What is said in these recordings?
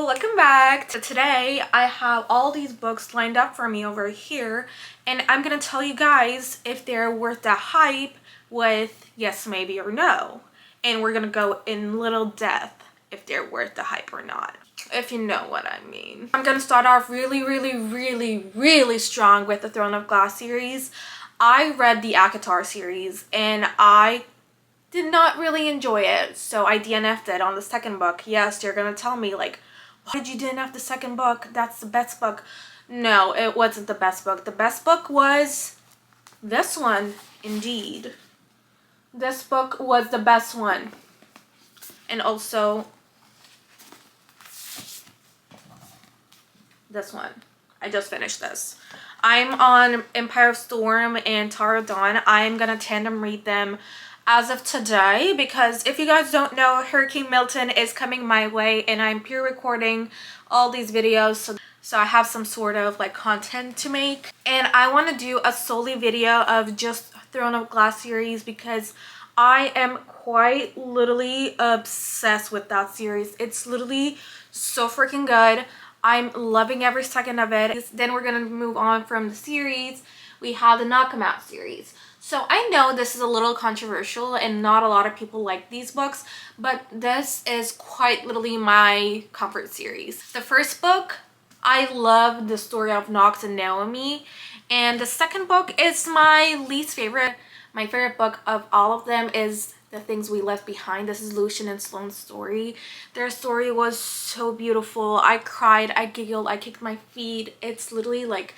welcome back. So today I have all these books lined up for me over here, and I'm gonna tell you guys if they're worth the hype with yes, maybe, or no. And we're gonna go in little depth if they're worth the hype or not, if you know what I mean. I'm gonna start off really strong with the Throne of Glass series. I read the ACOTAR series and I did not really enjoy it, so I DNF'd it on the second book. Yes, you're gonna tell me like, why did you DNF the second book? That's the best book. No, it wasn't the best book. The best book was this one, indeed. This book was the best one. And also this one. I just finished this. I'm on Empire of Storm and Tower of Dawn. I'm gonna tandem read them as of today, because if you guys don't know, Hurricane Milton is coming my way and I'm pre-recording all these videos, so I have some sort of like content to make, and I want to do a solely video of just Throne of Glass series because I am quite literally obsessed with that series. It's literally so freaking good. I'm loving every second of it. Then we're gonna move on from the series. We have the Knock 'Em Out series. So I know this is a little controversial and not a lot of people like these books, but this is quite literally my comfort series. The first book, I love the story of Nox and Naomi, and the second book is my least favorite. My favorite book of all of them is The Things We Left Behind. This is Lucian and Sloane's story. Their story was so beautiful. I cried, I giggled, I kicked my feet. It's literally like,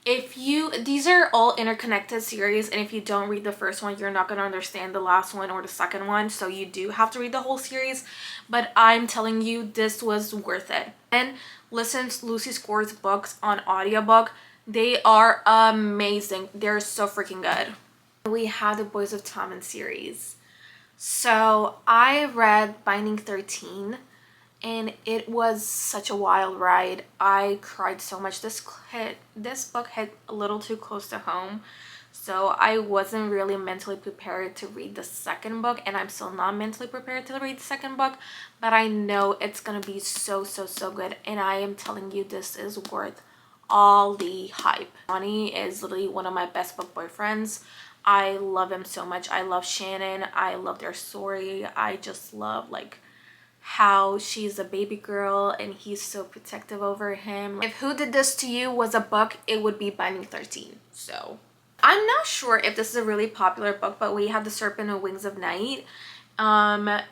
these are all interconnected series, and if you don't read the first one, you're not going to understand the last one or the second one, so you do have to read the whole series. But I'm telling you, this was worth it. And listen to Lucy Score's books on audiobook. They are amazing. They're so freaking good. We have the Boys of Tommen series. So I read Binding 13 and it was such a wild ride. I cried so much. This book hit a little too close to home, so I wasn't really mentally prepared to read the second book, and I'm still not mentally prepared to read the second book, but I know it's gonna be so good, and I am telling you, this is worth all the hype. Johnny is literally one of my best book boyfriends. I love him so much. I love Shannon. I love their story. I just love like how she's a baby girl and he's so protective over him. If Who Did This to You was a book, it would be Binding 13. So I'm not sure if this is a really popular book, but we have The Serpent and Wings of Night.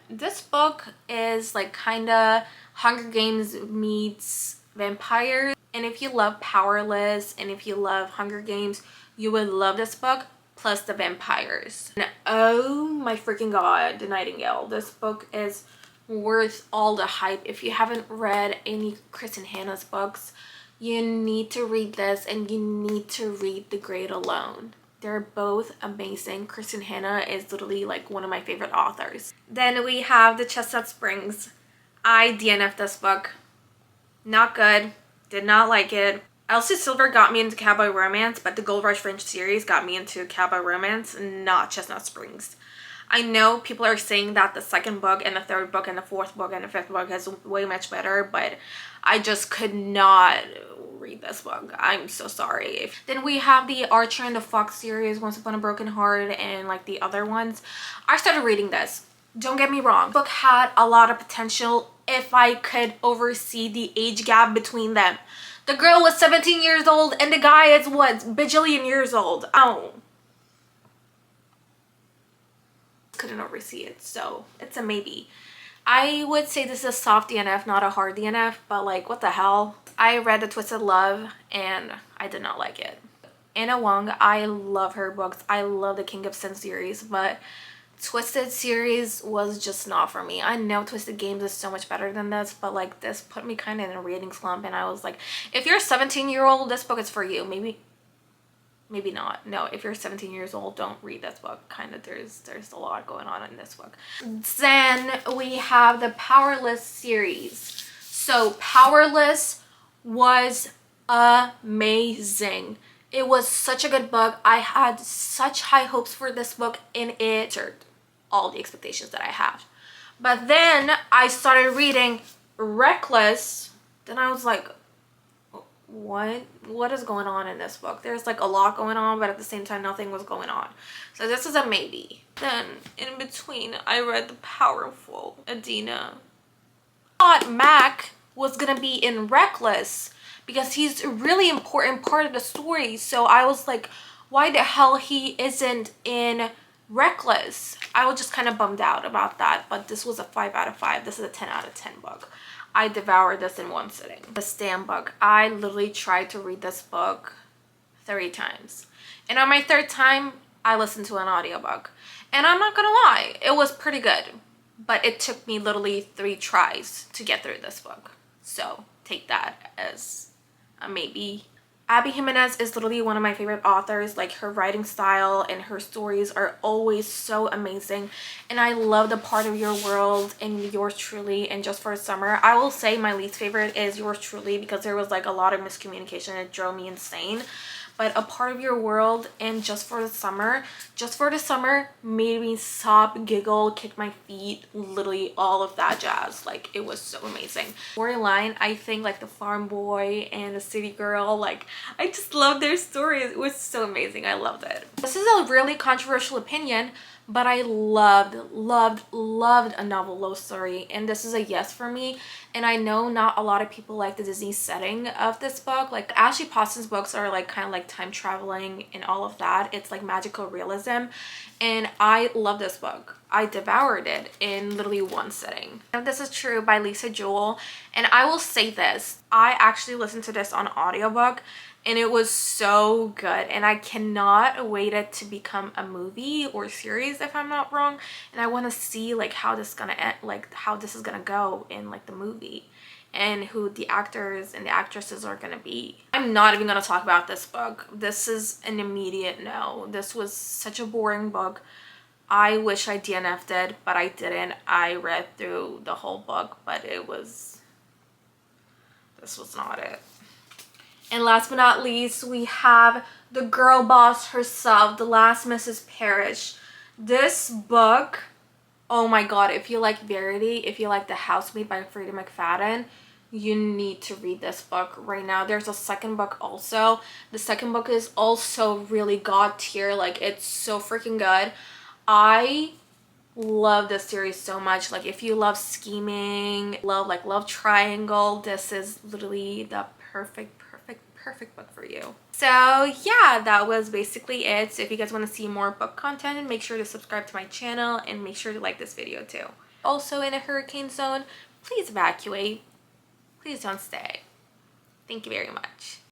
This book is like kind of Hunger Games meets vampires, and if you love Powerless and if you love Hunger Games, you would love this book, plus the vampires. And oh my freaking god, The Nightingale. This book is worth all the hype. If you haven't read any Kristen Hanna's books, you need to read this, and you need to read The Great Alone. They're both amazing. Kristen Hanna is literally like one of my favorite authors. Then we have the Chesnut Springs. I DNF'd this book. Not good. Did not like it. Elsie Silver got me into cowboy romance, but the Gold Rush Fringe series got me into cowboy romance, not Chesnut Springs. I know people are saying that the second book and the third book and the fourth book and the fifth book is way much better, but I just could not read this book. I'm so sorry. Then we have the Archer and the Fox series, Once Upon a Broken Heart, and like the other ones. I started reading this. Don't get me wrong. The book had a lot of potential if I could oversee the age gap between them. The girl was 17 years old and the guy is what, bajillion years old. Oh. Couldn't oversee it, so it's a maybe. I would say this is a soft DNF, not a hard DNF, but like, what the hell. I read The Twisted Love and I did not like it. Anna Wong, I love her books. I love the King of Sin series, but Twisted series was just not for me. I know Twisted Games is so much better than this, but like this put me kind of in a reading slump, and I was like, if you're a 17-year-old, this book is for you. Maybe not. No, if you're 17 years old, don't read this book. Kind of, there's a lot going on in this book. Then we have the Powerless series. So Powerless was amazing. It was such a good book. I had such high hopes for this book, and it served all the expectations that I have. But then I started reading Reckless Then I was like, what is going on in this book? There's like a lot going on, but at the same time nothing was going on. So this is a maybe. Then in between I read The Powerful, Adina. I thought Mac was gonna be in Reckless because he's a really important part of the story. So I was like, why the hell he isn't in Reckless? I was just kind of bummed out about that, but this was a 5 out of 5. This is a 10 out of 10 book. I devoured this in one sitting. The Stan book. I literally tried to read this book 3 times. And on my 3rd time, I listened to an audiobook. And I'm not gonna lie, it was pretty good. But it took me literally 3 tries to get through this book. So take that as a maybe. Abby Jimenez is literally one of my favorite authors. Like, her writing style and her stories are always so amazing. And I love The Part of Your World and Yours Truly and Just for a Summer. I will say my least favorite is Yours Truly because there was like a lot of miscommunication. It drove me insane. But A Part of Your World and Just for the Summer made me sob, giggle, kick my feet, literally all of that jazz. Like, it was so amazing. Storyline, I think like the farm boy and the city girl, like, I just love their stories. It was so amazing. I loved it. This is a really controversial opinion, but I loved A Novel Love Story, and this is a yes for me. And I know not a lot of people like the Disney setting of this book. Like, Ashley Poston's books are like kind of like time traveling and all of that. It's like magical realism, and I love this book. I devoured it in literally one sitting. And This Is True by Lisa Jewell. And I will say this, I actually listened to this on audiobook, and it was so good, and I cannot wait it to become a movie or series if I'm not wrong. And I want to see like how this is gonna end, like how this is gonna go in like the movie, and who the actors and the actresses are gonna be. I'm not even gonna talk about this book. This is an immediate no. This was such a boring book. I wish I DNF'd it, but I didn't. I read through the whole book, but this was not it. And last but not least, we have the girl boss herself, The Last Mrs. Parrish. This book, oh my god, if you like Verity, if you like The Housemaid by Frida McFadden, you need to read this book right now. There's a second book also. The second book is also really god tier. Like, it's so freaking good. I love this series so much. Like, if you love scheming, love triangle, this is literally the perfect book for you. So yeah, that was basically it. So if you guys want to see more book content, make sure to subscribe to my channel and make sure to like this video too. Also, in a hurricane zone, please evacuate. Please don't stay. Thank you very much.